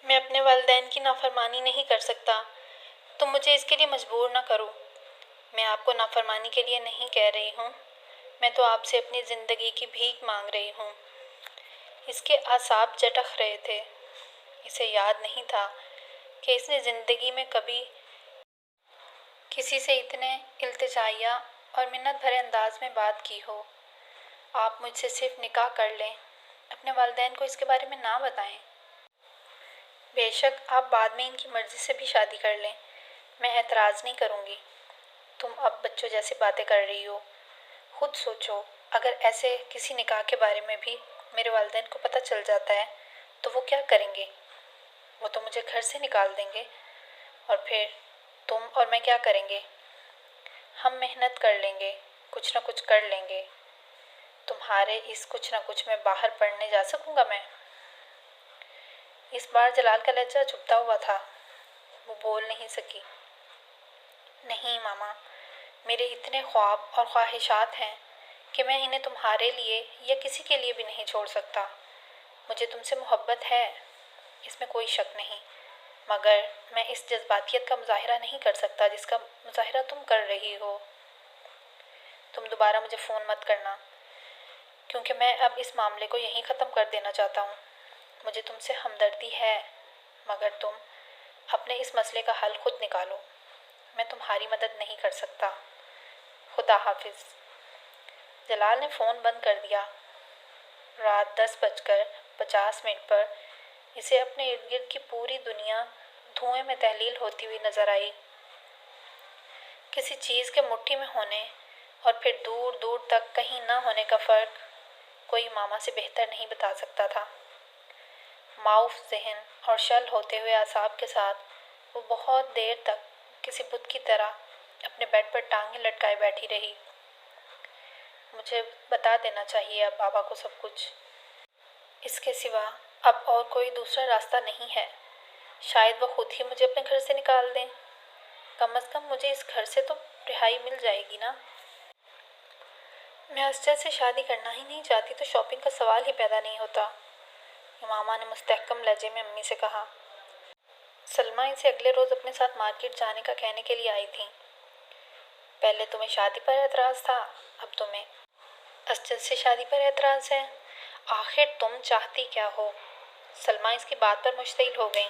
میں اپنے والدین کی نافرمانی نہیں کر سکتا، تم مجھے اس کے لیے مجبور نہ کرو۔ میں آپ کو نافرمانی کے لیے نہیں کہہ رہی ہوں، میں تو آپ سے اپنی زندگی کی بھیک مانگ رہی ہوں۔ اس کے اعصاب جٹخ رہے تھے۔ اسے یاد نہیں تھا کہ اس نے زندگی میں کبھی کسی سے اتنے التجائیہ اور منت بھرے انداز میں بات کی ہو۔ آپ مجھ سے صرف نکاح کر لیں، اپنے والدین کو اس کے بارے میں نہ بتائیں۔ بے شک آپ بعد میں ان کی مرضی سے بھی شادی کر لیں، میں اعتراض نہیں کروں گی۔ تم اب بچوں جیسی باتیں کر رہی ہو۔ خود سوچو، اگر ایسے کسی نکاح کے بارے میں بھی میرے والدین کو پتہ چل جاتا ہے تو وہ کیا کریں گے؟ وہ تو مجھے گھر سے نکال دیں گے، اور پھر تم اور میں کیا کریں گے؟ ہم محنت کر لیں گے، کچھ نہ کچھ کر لیں گے۔ تمہارے اس کچھ نہ کچھ میں باہر پڑھنے جا سکوں گا میں؟ اس بار جلال کا لہجہ چبھتا ہوا تھا، وہ بول نہیں سکی۔ نہیں ماما، میرے اتنے خواب اور خواہشات ہیں کہ میں انہیں تمہارے لیے یا کسی کے لیے بھی نہیں چھوڑ سکتا۔ مجھے تم سے محبت ہے، اس میں کوئی شک نہیں، مگر میں اس جذباتیت کا مظاہرہ نہیں کر سکتا جس کا مظاہرہ تم کر رہی ہو۔ تم دوبارہ مجھے فون مت کرنا، کیونکہ میں اب اس معاملے کو یہیں ختم کر دینا چاہتا ہوں۔ مجھے تم سے ہمدردی ہے، مگر تم اپنے اس مسئلے کا حل خود نکالو، میں تمہاری مدد نہیں کر سکتا۔ خدا حافظ۔ جلال نے فون بند کر دیا۔ رات 10:50 پر اسے اپنے ارد گرد کی پوری دنیا دھوئیں میں تحلیل ہوتی ہوئی نظر آئی۔ کسی چیز کے مٹھی میں ہونے اور پھر دور دور تک کہیں نہ ہونے کا فرق کوئی ماما سے بہتر نہیں بتا سکتا تھا۔ معاف ذہن اور شل ہوتے ہوئے اعصاب کے ساتھ وہ بہت دیر تک کسی بت کی طرح اپنے بیڈ پر ٹانگیں لٹکائے بیٹھی رہی۔ مجھے بتا دینا چاہیے اب بابا کو سب کچھ۔ اس کے سوا اب اور کوئی دوسرا راستہ نہیں ہے۔ شاید وہ خود ہی مجھے اپنے گھر سے نکال دیں۔ کم از کم مجھے اس گھر سے تو رہائی مل جائے گی نا۔ میں اسجد سے شادی کرنا ہی نہیں چاہتی تو شاپنگ کا سوال ہی پیدا نہیں ہوتا، ماما نے مستحکم لہجے میں امی سے کہا۔ سلمہ اسے اگلے روز اپنے ساتھ مارکیٹ جانے کا کہنے کے لیے آئی تھیں۔ پہلے تمہیں شادی پر اعتراض تھا، اب تمہیں اسجد سے شادی پر اعتراض ہے۔ آخر تم چاہتی کیا ہو؟ سلمہ اس کی بات پر مشتعل ہو گئیں۔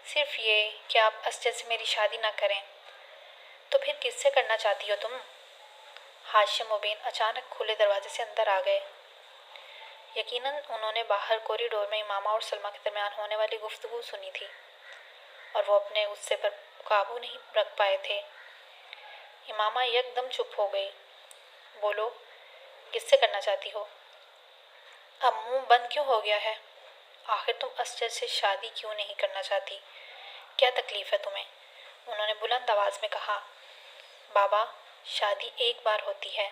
صرف یہ کہ آپ اسجد سے میری شادی نہ کریں۔ تو پھر کس سے کرنا چاہتی ہو تم؟ ہاشم مبین اچانک کھلے دروازے سے اندر آ گئے۔ یقیناً انہوں نے باہر کوریڈور میں امامہ اور سلمہ کے درمیان ہونے والی گفتگو سنی تھی، اور وہ اپنے غصے پر قابو نہیں رکھ پائے تھے۔ امامہ یک دم چپ ہو گئی۔ بولو، کس سے کرنا چاہتی ہو؟ اب منہ بند کیوں ہو گیا ہے؟ آخر تم اسجد سے شادی کیوں نہیں کرنا چاہتی؟ کیا تکلیف ہے تمہیں؟ انہوں نے بلند آواز میں کہا۔ بابا، شادی ایک بار ہوتی ہے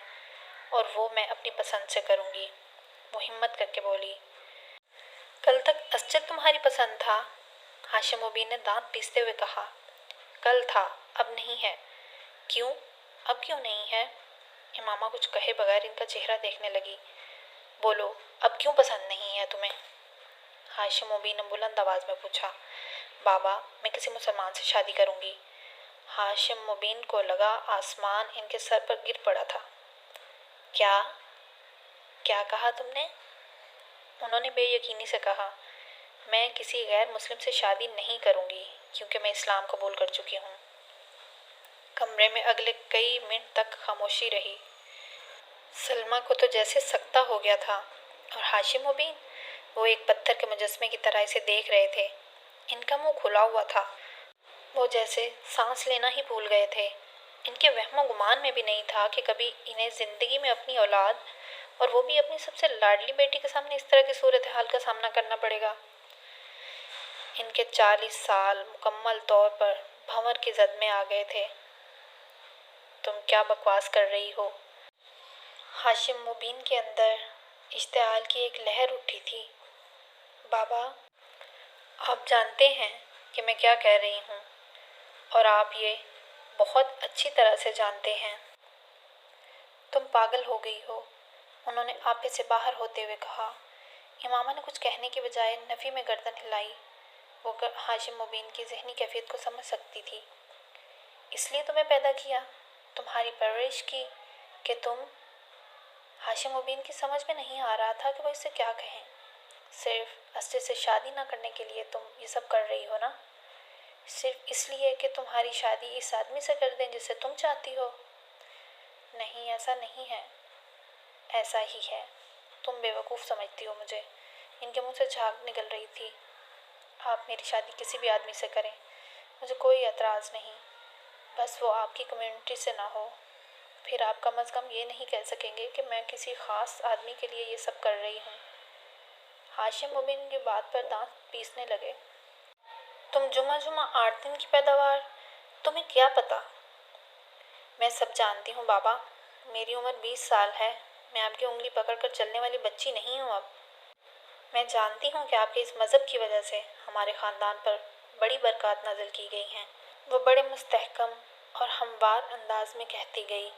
اور وہ میں اپنی پسند سے کروں گی، وہ ہمت کر کے بولی۔ کل تک اسجد تمہاری پسند تھا؟ ہاشم مبین نے دانت پیستے ہوئے کہا۔ کل تھا، اب نہیں ہے۔ کیوں؟ اب کیوں نہیں ہے؟ امامہ کچھ کہے بغیر ان کا چہرہ دیکھنے لگی۔ بولو، اب کیوں پسند نہیں ہے تمہیں؟ ہاشم مبین نے بلند آواز میں پوچھا۔ بابا، میں کسی مسلمان سے شادی کروں گی۔ ہاشم مبین کو لگا آسمان ان کے سر پر گر پڑا تھا۔ کیا؟ کیا کہا تم نے؟ انہوں نے بے یقینی سے کہا۔ میں کسی غیر مسلم سے شادی نہیں کروں گی کیونکہ میں اسلام قبول کر چکی ہوں۔ کمرے میں اگلے کئی منٹ تک خاموشی رہی۔ سلمہ کو تو جیسے سکتہ ہو گیا تھا، اور ہاشم مبین، وہ ایک پتھر کے مجسمے کی طرح اسے دیکھ رہے تھے۔ ان کا منہ کھلا ہوا تھا، وہ جیسے سانس لینا ہی بھول گئے تھے۔ ان کے وہم و گمان میں بھی نہیں تھا کہ کبھی انہیں زندگی میں اپنی اولاد، اور وہ بھی اپنی سب سے لاڈلی بیٹی کے سامنے اس طرح کی صورتحال کا سامنا کرنا پڑے گا۔ ان کے 40 سال مکمل طور پر بھنور کی زد میں آ گئے تھے۔ تم کیا بکواس کر رہی ہو؟ ہاشم مبین کے اندر اشتعال کی ایک لہر اٹھی تھی۔ بابا، آپ جانتے ہیں کہ میں کیا کہہ رہی ہوں، اور آپ یہ بہت اچھی طرح سے جانتے ہیں۔ تم پاگل ہو گئی ہو، انہوں نے آپے سے باہر ہوتے ہوئے کہا۔ امامہ نے کچھ کہنے کے بجائے نفی میں گردن ہلائی۔ وہ ہاشم مبین کی ذہنی کیفیت کو سمجھ سکتی تھی۔ اس لیے تمہیں پیدا کیا، تمہاری پرورش کی کہ تم… ہاشم مبین کی سمجھ میں نہیں آ رہا تھا کہ وہ اس سے کیا کہیں۔ صرف اسجد سے شادی نہ کرنے کے لیے تم یہ سب کر رہی ہو نا؟ صرف اس لیے کہ تمہاری شادی اس آدمی سے کر دیں جسے تم چاہتی ہو؟ نہیں، ایسا نہیں ہے۔ ایسا ہی ہے۔ تم بیوقوف سمجھتی ہو مجھے۔ ان کے منہ سے جھاگ نکل رہی تھی۔ آپ میری شادی کسی بھی آدمی سے کریں، مجھے کوئی اعتراض نہیں، بس وہ آپ کی کمیونٹی سے نہ ہو۔ پھر آپ کم از کم یہ نہیں کہہ سکیں گے کہ میں کسی خاص آدمی کے لیے یہ سب کر رہی ہوں۔ ہاشم مبین کی بات پر دانت پیسنے لگے۔ تم جمعہ 8 دن کی پیداوار، تمہیں کیا پتا؟ میں سب جانتی ہوں بابا، میری عمر 20 سال ہے، میں آپ کی انگلی پکڑ کر چلنے والی بچی نہیں ہوں اب۔ میں جانتی ہوں کہ آپ کے اس مذہب کی وجہ سے ہمارے خاندان پر بڑی برکات نازل کی گئی ہیں۔ وہ بڑے مستحکم اور ہموار انداز میں کہتی گئی،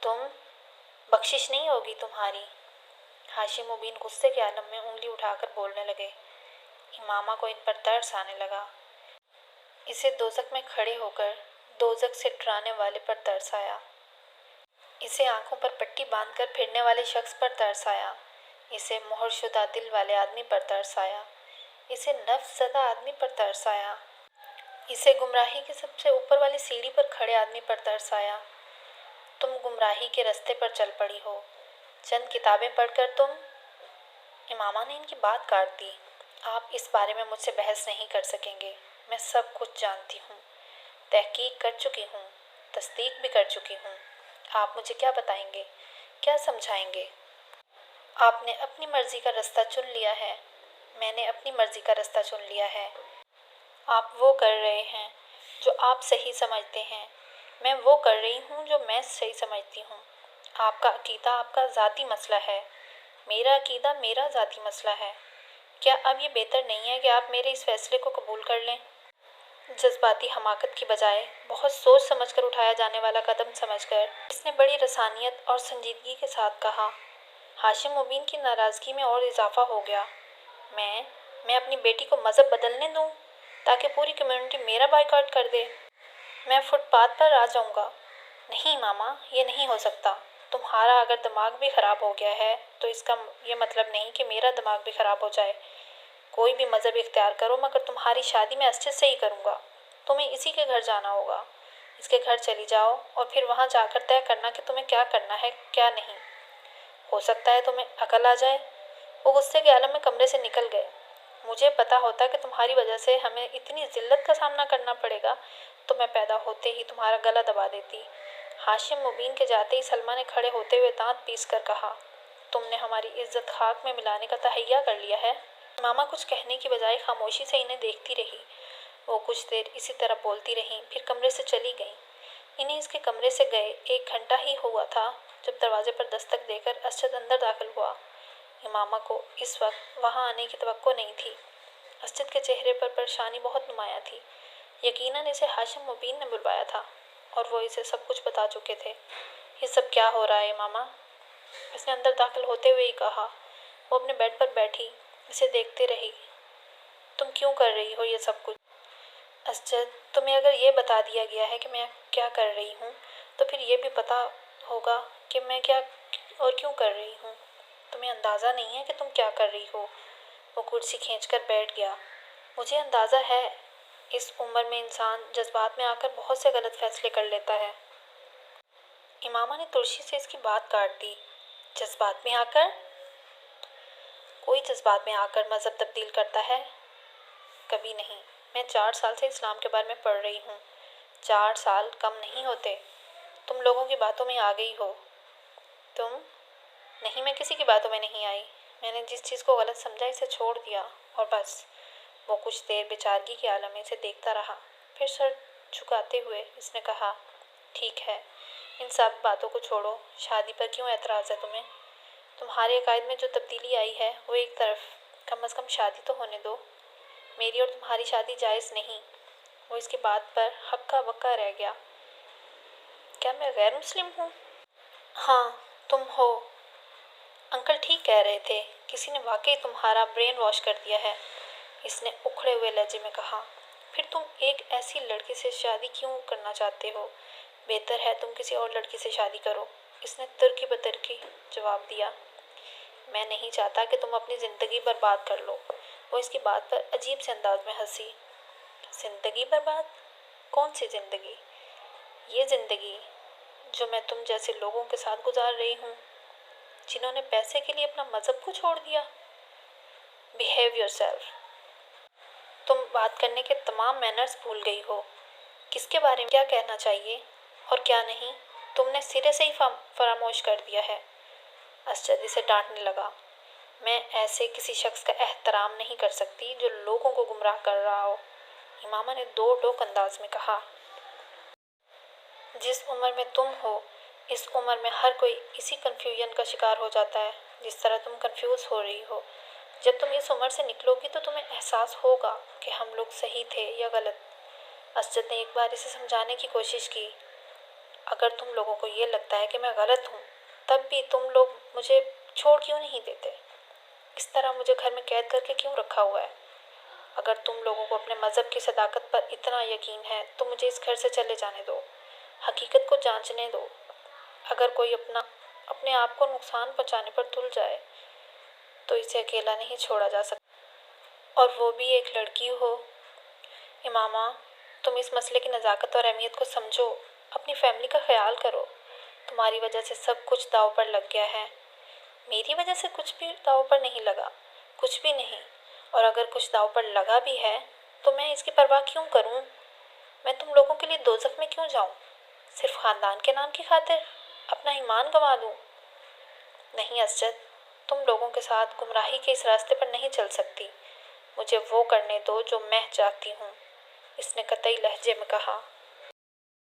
تم بخشش نہیں ہوگی تمہاری۔ ہاشم مبین غصے کے عالم میں انگلی اٹھا کر بولنے لگے۔ امامہ کو ان پر ترس آنے لگا۔ اسے دوزخ میں کھڑے ہو کر دوزخ سے ڈرانے والے پر ترس آیا۔ اسے آنکھوں پر پٹی باندھ کر پھرنے والے شخص پر ترس آیا۔ اسے مہر شدہ دل والے آدمی پر ترس آیا۔ اسے نفس زدہ آدمی پر ترس آیا۔ اسے گمراہی کے سب سے اوپر والی سیڑھی پر کھڑے آدمی پر ترس آیا۔ تم گمراہی کے رستے پر چل پڑی ہو۔ چند کتابیں پڑھ کر تم… امامہ نے ان کی بات کاٹ دی۔ آپ اس بارے میں مجھ سے بحث نہیں کر سکیں گے۔ میں سب کچھ جانتی ہوں، تحقیق کر چکی ہوں، تصدیق بھی کر چکی ہوں۔ آپ مجھے کیا بتائیں گے، کیا سمجھائیں گے؟ آپ نے اپنی مرضی کا رستہ چن لیا ہے، میں نے اپنی مرضی کا رستہ چن لیا ہے۔ آپ وہ کر رہے ہیں جو آپ صحیح سمجھتے ہیں، میں وہ کر رہی ہوں جو میں صحیح سمجھتی ہوں۔ آپ کا عقیدہ آپ کا ذاتی مسئلہ ہے، میرا عقیدہ میرا ذاتی مسئلہ ہے۔ کیا اب یہ بہتر نہیں ہے کہ آپ میرے اس فیصلے کو قبول کر لیں؟ جذباتی حماقت کی بجائے بہت سوچ سمجھ کر اٹھایا جانے والا قدم سمجھ کر اس نے بڑی رسانیت اور سنجیدگی کے ساتھ کہا۔ ہاشم مبین کی ناراضگی میں اور اضافہ ہو گیا۔ میں اپنی بیٹی کو مذہب بدلنے دوں تاکہ پوری کمیونٹی میرا بائیکاٹ کر دے؟ میں فٹ پاتھ پر آ جاؤں گا؟ نہیں ماما، یہ نہیں ہو سکتا۔ تمہارا اگر دماغ بھی خراب ہو گیا ہے تو اس کا یہ مطلب نہیں کہ میرا دماغ بھی خراب ہو جائے۔ کوئی بھی مذہب اختیار کرو، مگر تمہاری شادی میں اسجد سے ہی کروں گا۔ تمہیں اسی کے گھر جانا ہوگا۔ اس کے گھر چلی جاؤ اور پھر وہاں جا کر طے کرنا کہ تمہیں کیا کرنا ہے کیا نہیں۔ ہو سکتا ہے تمہیں عقل آ جائے۔ وہ غصے کے عالم میں کمرے سے نکل گئے۔ مجھے پتا ہوتا کہ تمہاری وجہ سے ہمیں اتنی ذلت کا سامنا کرنا پڑے گا تو میں پیدا ہوتے ہی تمہارا گلا دبا دیتی۔ ہاشم مبین کے جاتے ہی سلمہ نے کھڑے ہوتے ہوئے دانت پیس کر کہا، تم نے ہماری عزت خاک میں ملانے کا تہیہ کر لیا ہے۔ ماما کچھ کہنے کی بجائے خاموشی سے انہیں دیکھتی رہی۔ وہ کچھ دیر اسی طرح بولتی رہیں، پھر کمرے سے چلی گئیں۔ انہیں اس کے کمرے سے گئے 1 گھنٹہ ہی ہوا تھا جب دروازے پر دستک دے کر اسجد اندر داخل ہوا۔ امامہ کو اس وقت وہاں آنے کی توقع نہیں تھی۔ اسجد کے چہرے پر پریشانی بہت نمایاں تھی۔ یقیناً اسے ہاشم مبین نے بلوایا تھا اور وہ اسے سب کچھ بتا چکے تھے۔ یہ سب کیا ہو رہا ہے امامہ؟ اس نے اندر داخل ہوتے ہوئے ہی کہا۔ وہ اپنے بیڈ پر بیٹھی اسے دیکھتے رہی۔ تم کیوں کر رہی ہو یہ سب کچھ؟ اسجد، تمہیں اگر یہ بتا دیا گیا ہے کہ میں کیا کر رہی ہوں تو پھر یہ بھی پتا ہوگا کہ میں کیا اور کیوں کر رہی ہوں۔ تمہیں اندازہ نہیں ہے کہ تم کیا کر رہی ہو۔ وہ کرسی کھینچ کر بیٹھ گیا۔ مجھے اندازہ ہے، اس عمر میں انسان جذبات میں آ کر بہت سے غلط فیصلے کر لیتا ہے۔ امامہ نے ترشی سے اس کی بات کاٹ دی۔ جذبات میں آ کر؟ کوئی جذبات میں آ کر مذہب تبدیل کرتا ہے؟ کبھی نہیں۔ میں 4 سال سے اسلام کے بارے میں پڑھ رہی ہوں۔ 4 سال کم نہیں ہوتے۔ تم لوگوں کی باتوں میں آ گئی ہو۔ تم؟ نہیں، میں کسی کی باتوں میں نہیں آئی۔ میں نے جس چیز کو غلط سمجھا اسے چھوڑ دیا اور بس۔ وہ کچھ دیر بیچارگی کے عالم میں اسے دیکھتا رہا، پھر سر جھکاتے ہوئے اس نے کہا، ٹھیک ہے، ان سب باتوں کو چھوڑو۔ شادی پر کیوں اعتراض ہے تمہیں؟ تمہارے عقائد میں جو تبدیلی آئی ہے وہ ایک طرف، کم از کم شادی تو ہونے دو۔ میری اور تمہاری شادی جائز نہیں۔ وہ اس کی بات پر ہکا بکا رہ گیا۔ کیا میں غیر مسلم ہوں؟ ہاں، تم ہو۔ انکل ٹھیک کہہ رہے تھے، کسی نے واقعی تمہارا برین واش کر دیا ہے۔ اس نے اکھڑے ہوئے لہجے میں کہا۔ پھر تم ایک ایسی لڑکی سے شادی کیوں کرنا چاہتے ہو؟ بہتر ہے تم کسی اور لڑکی سے شادی کرو، اس نے ترکی بترکی جواب دیا۔ میں نہیں چاہتا کہ تم اپنی زندگی برباد کر لو۔ وہ اس کی بات پر عجیب سے انداز میں ہنسی۔ زندگی برباد؟ کون سی زندگی؟ یہ زندگی جو میں تم جیسے لوگوں کے ساتھ گزار رہی ہوں، جنہوں نے پیسے کے لیے اپنا مذہب کو چھوڑ دیا۔ Behave your self. تم بات کرنے کے تمام مینرز بھول گئی ہو۔ کس کے بارے میں کیا کہنا چاہیے اور کیا نہیں، تم نے سرے سے ہی فراموش کر دیا ہے۔ اسجد اسے ڈانٹنے لگا۔ میں ایسے کسی شخص کا احترام نہیں کر سکتی جو لوگوں کو گمراہ کر رہا ہو، امامہ نے دو ٹوک انداز میں کہا۔ جس عمر میں تم ہو، اس عمر میں ہر کوئی اسی کنفیوژن کا شکار ہو جاتا ہے جس طرح تم کنفیوز ہو رہی ہو۔ جب تم اس عمر سے نکلو گی تو تمہیں احساس ہوگا کہ ہم لوگ صحیح تھے یا غلط۔ اسجد نے ایک بار اسے سمجھانے کی کوشش کی۔ اگر تم لوگوں کو یہ لگتا ہے کہ میں غلط ہوں، تب بھی تم لوگ مجھے چھوڑ کیوں نہیں دیتے؟ اس طرح مجھے گھر میں قید کر کے کیوں رکھا ہوا ہے؟ اگر تم لوگوں کو اپنے مذہب کی صداقت پر اتنا یقین ہے تو مجھے اس گھر سے چلے جانے دو، حقیقت کو جانچنے دو۔ اگر کوئی اپنے آپ کو نقصان پہنچانے پر تل جائے تو اسے اکیلا نہیں چھوڑا جا سکتا، اور وہ بھی ایک لڑکی ہو۔ امامہ، تم اس مسئلے کی نزاکت اور اہمیت کو سمجھو، اپنی فیملی کا خیال کرو۔ تمہاری وجہ سے سب کچھ داؤ پر لگ گیا ہے۔ میری وجہ سے کچھ بھی داؤ پر نہیں لگا، کچھ بھی نہیں، اور اگر کچھ داؤ پر لگا بھی ہے تو میں اس کی پرواہ کیوں کروں؟ میں تم لوگوں کے لیے دوزخ میں کیوں جاؤں؟ صرف خاندان کے نام کی خاطر اپنا ایمان گنوا دوں؟ نہیں اسجد، تم لوگوں کے ساتھ گمراہی کے اس راستے پر نہیں چل سکتی۔ مجھے وہ کرنے دو جو میں چاہتی ہوں، اس نے قطعی لہجے میں کہا۔